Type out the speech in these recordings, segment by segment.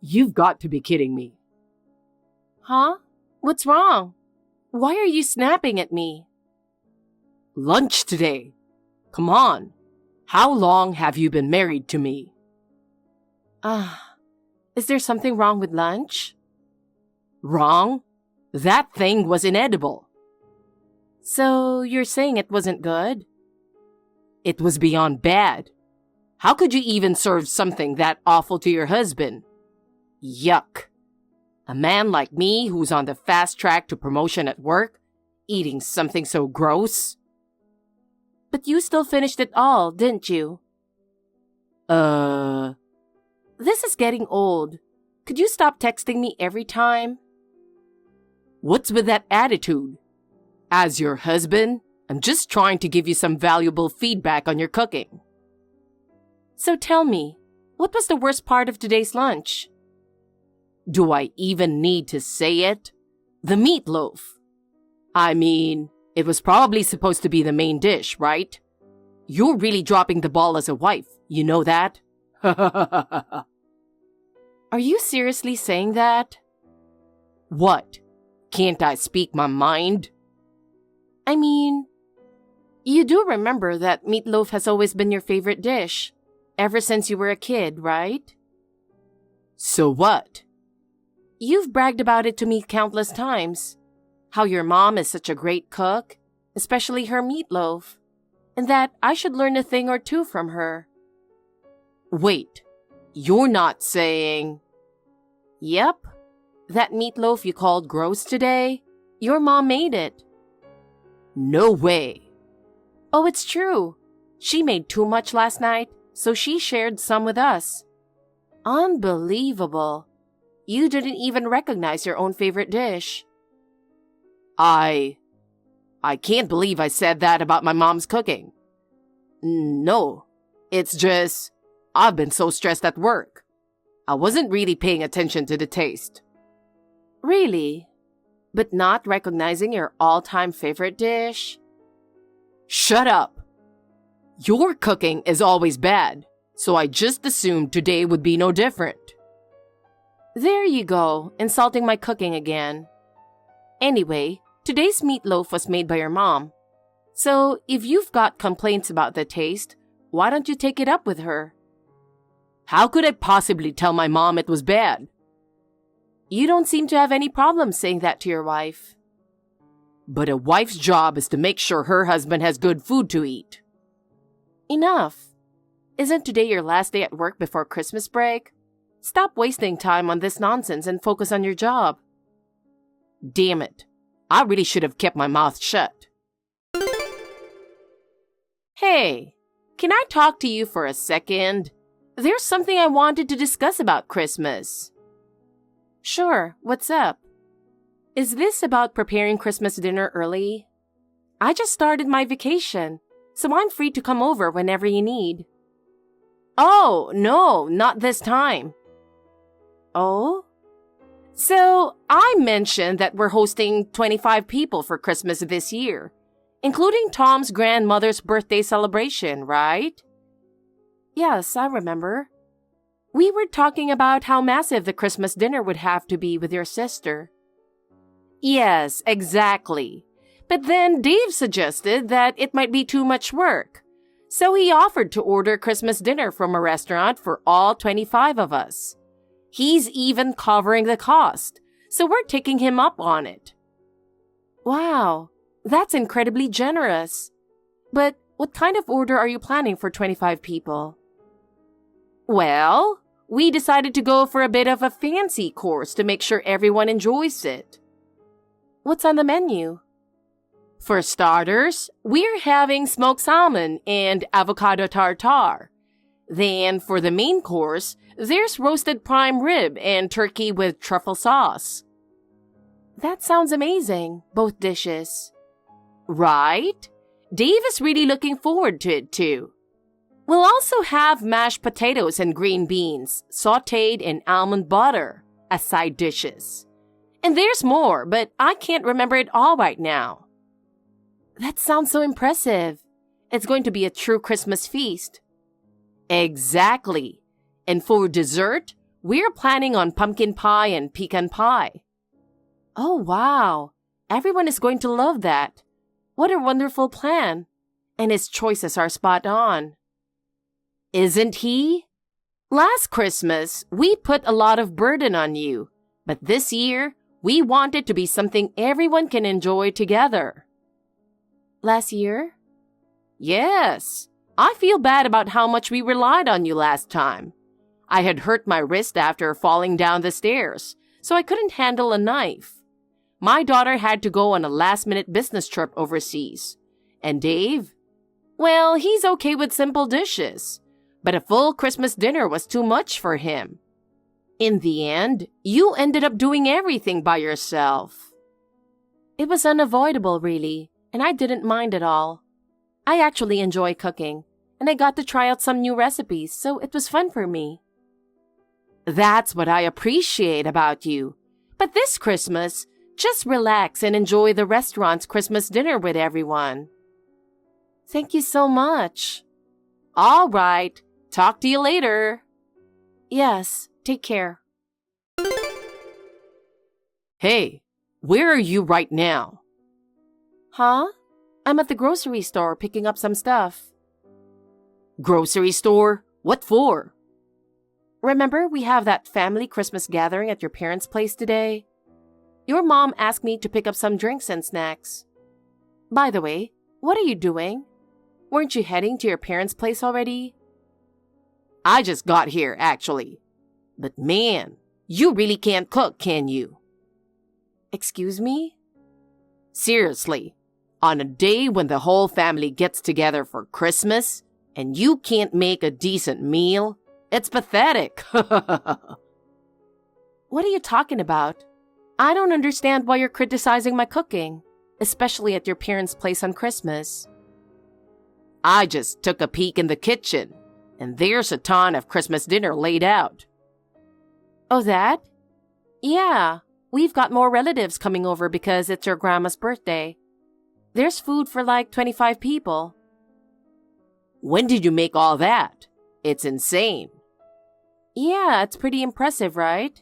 You've got to be kidding me. Huh? What's wrong? Why are you snapping at me? Lunch today. Come on. How long have you been married to me? Is there something wrong with lunch? Wrong? That thing was inedible. So you're saying it wasn't good? It was beyond bad. How could you even serve something that awful to your husband? Yuck. A man like me who's on the fast track to promotion at work, eating something so gross? But you still finished it all, didn't you? This is getting old. Could you stop texting me every time? What's with that attitude? As your husband, I'm just trying to give you some valuable feedback on your cooking. So tell me, what was the worst part of today's lunch? Do I even need to say it? The meatloaf. I mean, it was probably supposed to be the main dish, right? You're really dropping the ball as a wife, you know that? Are you seriously saying that? What? Can't I speak my mind? I mean, you do remember that meatloaf has always been your favorite dish, ever since you were a kid, right? So what? You've bragged about it to me countless times. How your mom is such a great cook, especially her meatloaf, and that I should learn a thing or two from her. Wait, you're not saying... Yep. That meatloaf you called gross today, your mom made it. No way. Oh, it's true. She made too much last night, so she shared some with us. Unbelievable. You didn't even recognize your own favorite dish. I can't believe I said that about my mom's cooking. No, it's just, I've been so stressed at work. I wasn't really paying attention to the taste. Really? But not recognizing your all-time favorite dish? Shut up! Your cooking is always bad, so I just assumed today would be no different. There you go, insulting my cooking again. Anyway, today's meatloaf was made by your mom. So, if you've got complaints about the taste, why don't you take it up with her? How could I possibly tell my mom it was bad? You don't seem to have any problem saying that to your wife. But a wife's job is to make sure her husband has good food to eat. Enough. Isn't today your last day at work before Christmas break? Stop wasting time on this nonsense and focus on your job. Damn it. I really should have kept my mouth shut. Hey, can I talk to you for a second? There's something I wanted to discuss about Christmas. Sure, what's up? Is this about preparing Christmas dinner early? I just started my vacation, so I'm free to come over whenever you need. Oh, no, not this time. Oh? So, I mentioned that we're hosting 25 people for Christmas this year, including Tom's grandmother's birthday celebration, right? Yes, I remember. We were talking about how massive the Christmas dinner would have to be with your sister. Yes, exactly. But then Dave suggested that it might be too much work. So he offered to order Christmas dinner from a restaurant for all 25 of us. He's even covering the cost, so we're taking him up on it. Wow, that's incredibly generous. But what kind of order are you planning for 25 people? Well, we decided to go for a bit of a fancy course to make sure everyone enjoys it. What's on the menu? For starters, we're having smoked salmon and avocado tartare. Then, for the main course, there's roasted prime rib and turkey with truffle sauce. That sounds amazing, both dishes. Right? Dave is really looking forward to it too. We'll also have mashed potatoes and green beans, sautéed in almond butter, as side dishes. And there's more, but I can't remember it all right now. That sounds so impressive. It's going to be a true Christmas feast. Exactly. And for dessert, We're planning on pumpkin pie and pecan pie. Oh, wow. Everyone is going to love that. What a wonderful plan. And his choices are spot on. Isn't he? Last Christmas, we put a lot of burden on you. But this year, we want it to be something everyone can enjoy together. Last year? Yes. I feel bad about how much we relied on you last time. I had hurt my wrist after falling down the stairs, so I couldn't handle a knife. My daughter had to go on a last-minute business trip overseas. And Dave? Well, he's okay with simple dishes, but a full Christmas dinner was too much for him. In the end, you ended up doing everything by yourself. It was unavoidable, really, and I didn't mind at all. I actually enjoy cooking, and I got to try out some new recipes, so it was fun for me. That's what I appreciate about you. But this Christmas, just relax and enjoy the restaurant's Christmas dinner with everyone. Thank you so much. All right. Talk to you later. Yes, take care. Hey, where are you right now? Huh? I'm at the grocery store picking up some stuff. Grocery store? What for? Remember we have that family Christmas gathering at your parents' place today? Your mom asked me to pick up some drinks and snacks. By the way, what are you doing? Weren't you heading to your parents' place already? I just got here, actually. But man, you really can't cook, can you? Excuse me? Seriously, on a day when the whole family gets together for Christmas and you can't make a decent meal, it's pathetic. What are you talking about? I don't understand why you're criticizing my cooking, especially at your parents' place on Christmas. I just took a peek in the kitchen, and there's a ton of Christmas dinner laid out. Oh, that? Yeah, we've got more relatives coming over because it's your grandma's birthday. There's food for like 25 people. When did you make all that? It's insane. Yeah, it's pretty impressive, right?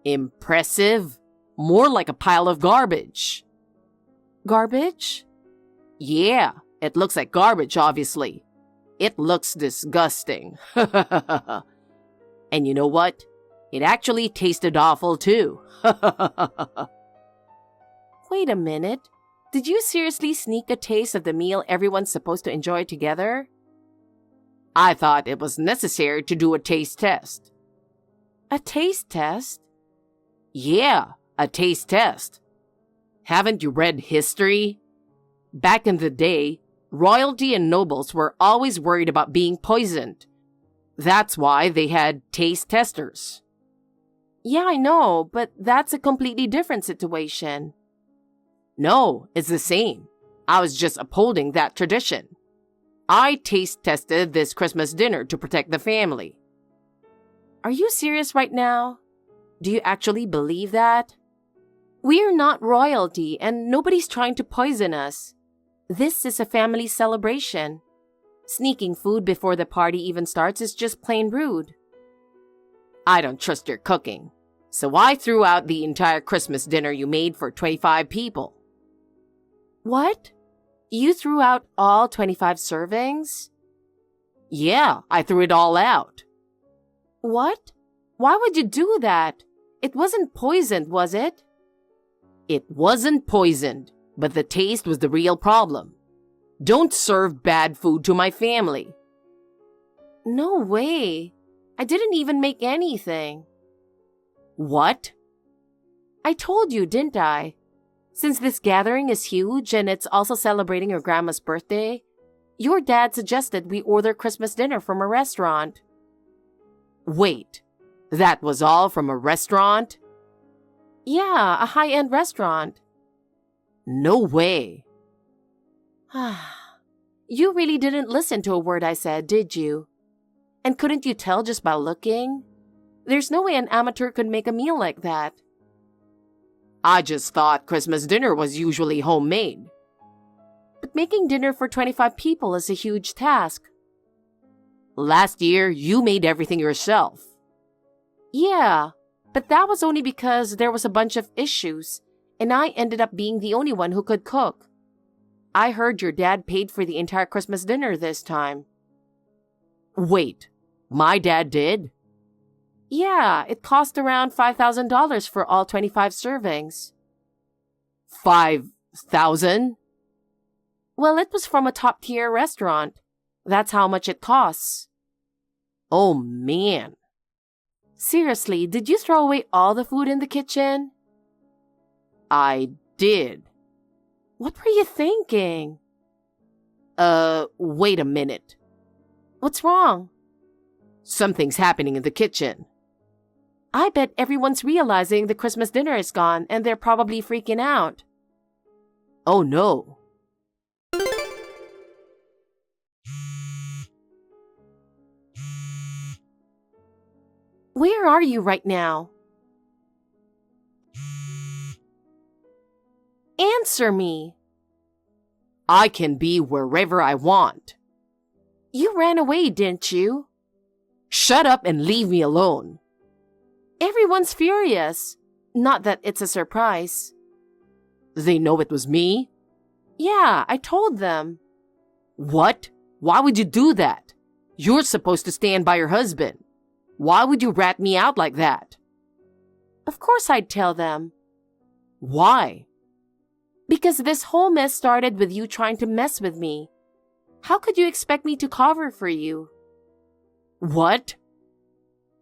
Impressive? More like a pile of garbage. Garbage? Yeah, it looks like garbage, obviously. It looks disgusting. And you know what? It actually tasted awful, too. Wait a minute. Did you seriously sneak a taste of the meal everyone's supposed to enjoy together? I thought it was necessary to do a taste test. A taste test? Yeah, a taste test. Haven't you read history? Back in the day, royalty and nobles were always worried about being poisoned. That's why they had taste testers. Yeah, I know, but that's a completely different situation. No, it's the same. I was just upholding that tradition. I taste tested this Christmas dinner to protect the family. Are you serious right now? Do you actually believe that? We're not royalty and nobody's trying to poison us. This is a family celebration. Sneaking food before the party even starts is just plain rude. I don't trust your cooking, so I threw out the entire Christmas dinner you made for 25 people. What? You threw out all 25 servings? Yeah, I threw it all out. What? Why would you do that? It wasn't poisoned, was it? It wasn't poisoned, but the taste was the real problem. Don't serve bad food to my family. No way. I didn't even make anything. What? I told you, didn't I? Since this gathering is huge and it's also celebrating your grandma's birthday, your dad suggested we order Christmas dinner from a restaurant. Wait, that was all from a restaurant? Yeah, a high-end restaurant. No way. You really didn't listen to a word I said, did you? And couldn't you tell just by looking? There's no way an amateur could make a meal like that. I just thought Christmas dinner was usually homemade. But making dinner for 25 people is a huge task. Last year, you made everything yourself. Yeah, but that was only because there was a bunch of issues, and I ended up being the only one who could cook. I heard your dad paid for the entire Christmas dinner this time. Wait, my dad did? Yeah, it cost around $5,000 for all 25 servings. 5,000? Well, it was from a top-tier restaurant. That's how much it costs. Oh, man. Seriously, did you throw away all the food in the kitchen? I did. What were you thinking? Wait a minute. What's wrong? Something's happening in the kitchen. I bet everyone's realizing the Christmas dinner is gone and they're probably freaking out. Oh, no. Where are you right now? Answer me. I can be wherever I want. You ran away, didn't you? Shut up and leave me alone. Everyone's furious. Not that it's a surprise. They know it was me? Yeah, I told them. What? Why would you do that? You're supposed to stand by your husband. Why would you rat me out like that? Of course I'd tell them. Why? Because this whole mess started with you trying to mess with me. How could you expect me to cover for you? What?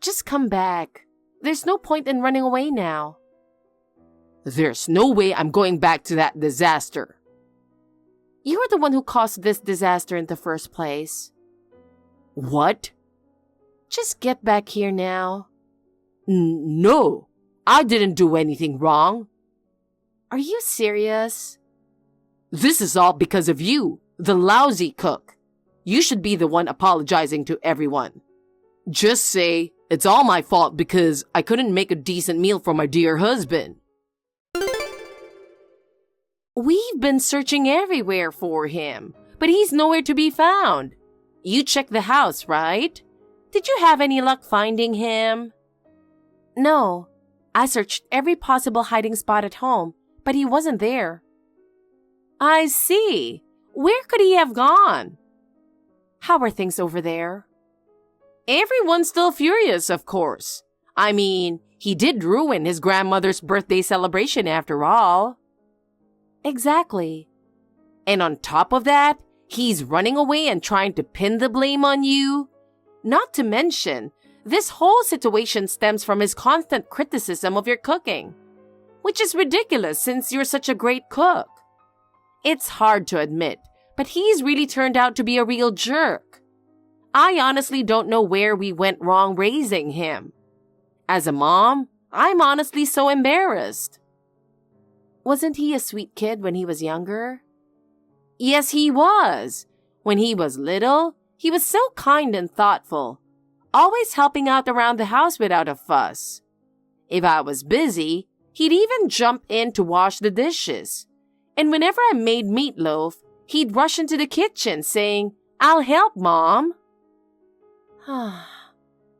Just come back. There's no point in running away now. There's no way I'm going back to that disaster. You're the one who caused this disaster in the first place. What? Just get back here now. No, I didn't do anything wrong. Are you serious? This is all because of you, the lousy cook. You should be the one apologizing to everyone. Just say, it's all my fault because I couldn't make a decent meal for my dear husband. We've been searching everywhere for him, but he's nowhere to be found. You checked the house, right? Did you have any luck finding him? No, I searched every possible hiding spot at home, but he wasn't there. I see. Where could he have gone? How are things over there? Everyone's still furious, of course. I mean, he did ruin his grandmother's birthday celebration after all. Exactly. And on top of that, he's running away and trying to pin the blame on you. Not to mention, this whole situation stems from his constant criticism of your cooking, which is ridiculous since you're such a great cook. It's hard to admit, but he's really turned out to be a real jerk. I honestly don't know where we went wrong raising him. As a mom, I'm honestly so embarrassed. Wasn't he a sweet kid when he was younger? Yes, he was. When he was little, he was so kind and thoughtful, always helping out around the house without a fuss. If I was busy, he'd even jump in to wash the dishes. And whenever I made meatloaf, he'd rush into the kitchen saying, "I'll help, Mom."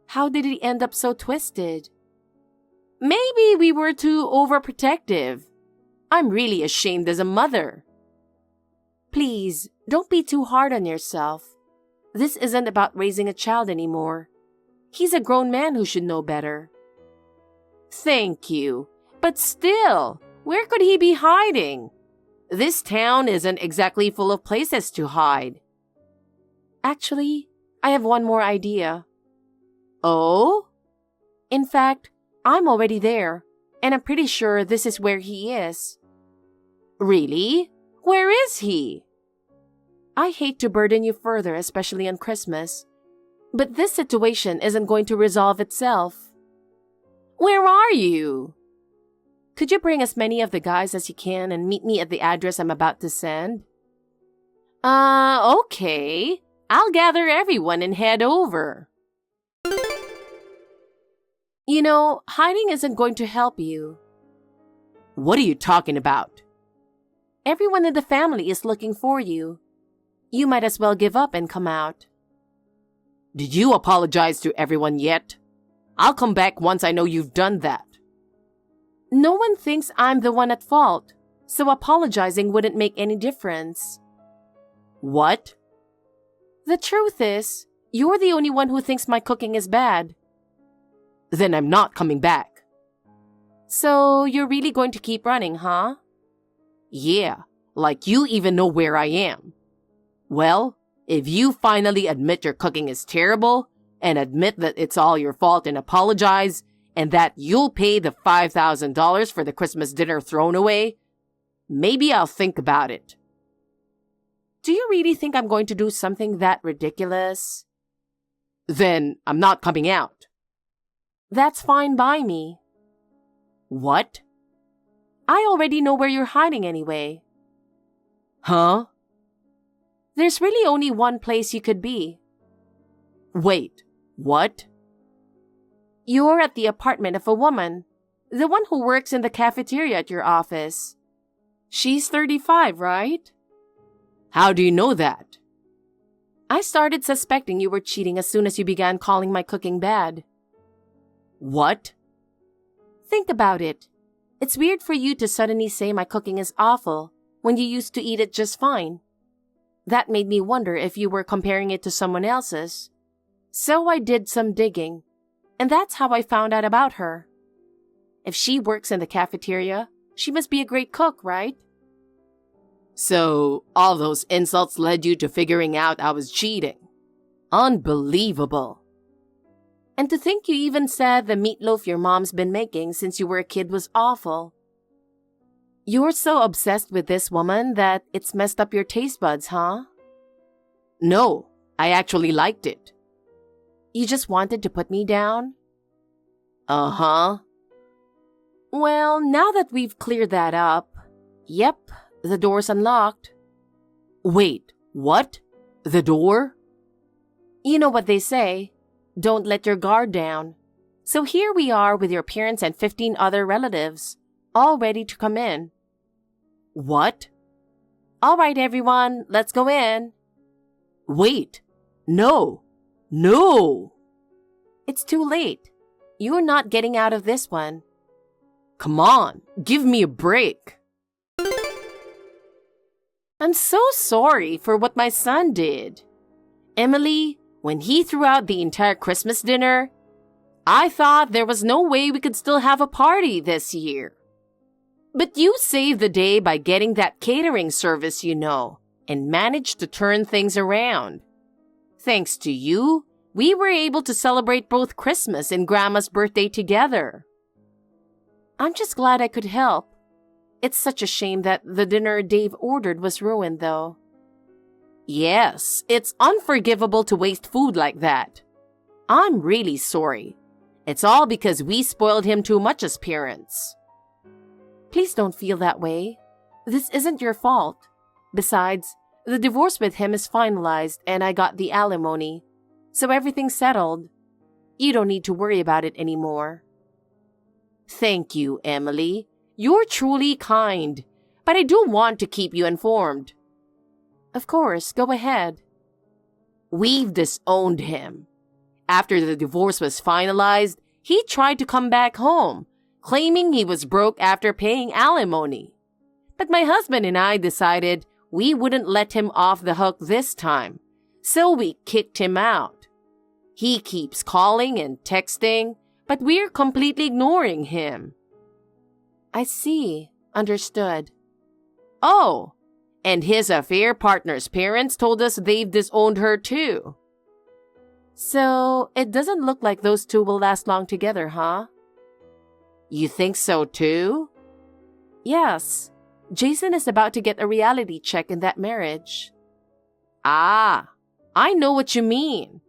How did he end up so twisted? Maybe we were too overprotective. I'm really ashamed as a mother. Please, don't be too hard on yourself. This isn't about raising a child anymore. He's a grown man who should know better. Thank you. But still, where could he be hiding? This town isn't exactly full of places to hide. Actually, I have one more idea. Oh? In fact, I'm already there, and I'm pretty sure this is where he is. Really? Where is he? I hate to burden you further, especially on Christmas, but this situation isn't going to resolve itself. Where are you? Could you bring as many of the guys as you can and meet me at the address I'm about to send? Okay. I'll gather everyone and head over. You know, hiding isn't going to help you. What are you talking about? Everyone in the family is looking for you. You might as well give up and come out. Did you apologize to everyone yet? I'll come back once I know you've done that. No one thinks I'm the one at fault, so apologizing wouldn't make any difference. What? The truth is, you're the only one who thinks my cooking is bad. Then I'm not coming back. So you're really going to keep running, huh? Yeah, like you even know where I am. Well, if you finally admit your cooking is terrible, and admit that it's all your fault and apologize, and that you'll pay the $5,000 for the Christmas dinner thrown away, maybe I'll think about it. Do you really think I'm going to do something that ridiculous? Then I'm not coming out. That's fine by me. What? I already know where you're hiding anyway. Huh? There's really only one place you could be. Wait, what? You're at the apartment of a woman, the one who works in the cafeteria at your office. She's 35, right? How do you know that? I started suspecting you were cheating as soon as you began calling my cooking bad. What? Think about it. It's weird for you to suddenly say my cooking is awful when you used to eat it just fine. That made me wonder if you were comparing it to someone else's. So I did some digging, and that's how I found out about her. If she works in the cafeteria, she must be a great cook, right? So, all those insults led you to figuring out I was cheating. Unbelievable. And to think you even said the meatloaf your mom's been making since you were a kid was awful. You're so obsessed with this woman that it's messed up your taste buds, huh? No, I actually liked it. You just wanted to put me down? Uh-huh. Well, now that we've cleared that up, yep, the door's unlocked. Wait, what? The door? You know what they say, don't let your guard down. So here we are with your parents and 15 other relatives, all ready to come in. What? All right, everyone, let's go in. Wait, no, no. It's too late. You're not getting out of this one. Come on, give me a break. I'm so sorry for what my son did. Emily, when he threw out the entire Christmas dinner, I thought there was no way we could still have a party this year. But you saved the day by getting that catering service, you know, and managed to turn things around. Thanks to you, we were able to celebrate both Christmas and Grandma's birthday together. I'm just glad I could help. It's such a shame that the dinner Dave ordered was ruined, though. Yes, it's unforgivable to waste food like that. I'm really sorry. It's all because we spoiled him too much as parents. Please don't feel that way. This isn't your fault. Besides, the divorce with him is finalized and I got the alimony. So everything's settled. You don't need to worry about it anymore. Thank you, Emily. You're truly kind, but I do want to keep you informed. Of course, go ahead. We've disowned him. After the divorce was finalized, he tried to come back home, claiming he was broke after paying alimony. But my husband and I decided we wouldn't let him off the hook this time, so we kicked him out. He keeps calling and texting, but we're completely ignoring him. I see. Understood. Oh, and his affair partner's parents told us they've disowned her too. So, it doesn't look like those two will last long together, huh? You think so too? Yes. Jason is about to get a reality check in that marriage. Ah, I know what you mean.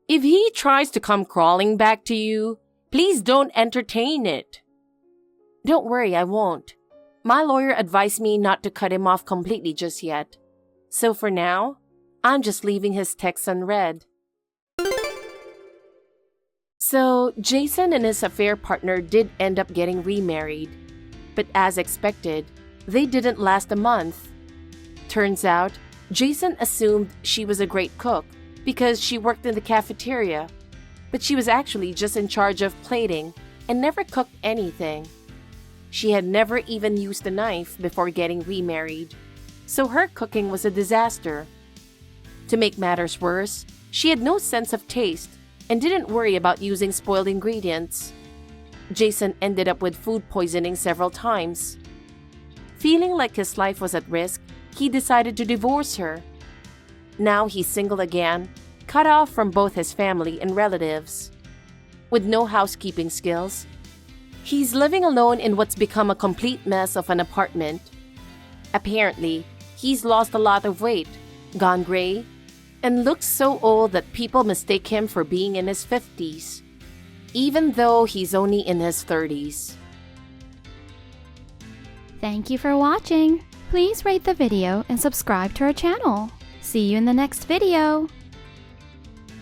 If he tries to come crawling back to you, please don't entertain it. Don't worry, I won't. My lawyer advised me not to cut him off completely just yet. So for now, I'm just leaving his text unread. So, Jason and his affair partner did end up getting remarried. But as expected, they didn't last a month. Turns out, Jason assumed she was a great cook because she worked in the cafeteria. but she was actually just in charge of plating and never cooked anything. She had never even used a knife before getting remarried, so her cooking was a disaster. To make matters worse, she had no sense of taste and didn't worry about using spoiled ingredients. Jason ended up with food poisoning several times. Feeling like his life was at risk, he decided to divorce her. Now he's single again, cut off from both his family and relatives. With no housekeeping skills, he's living alone in what's become a complete mess of an apartment. Apparently, he's lost a lot of weight, gone gray, and looks so old that people mistake him for being in his 50s, even though he's only in his 30s. Thank you for watching. Please rate the video and subscribe to our channel. See you in the next video.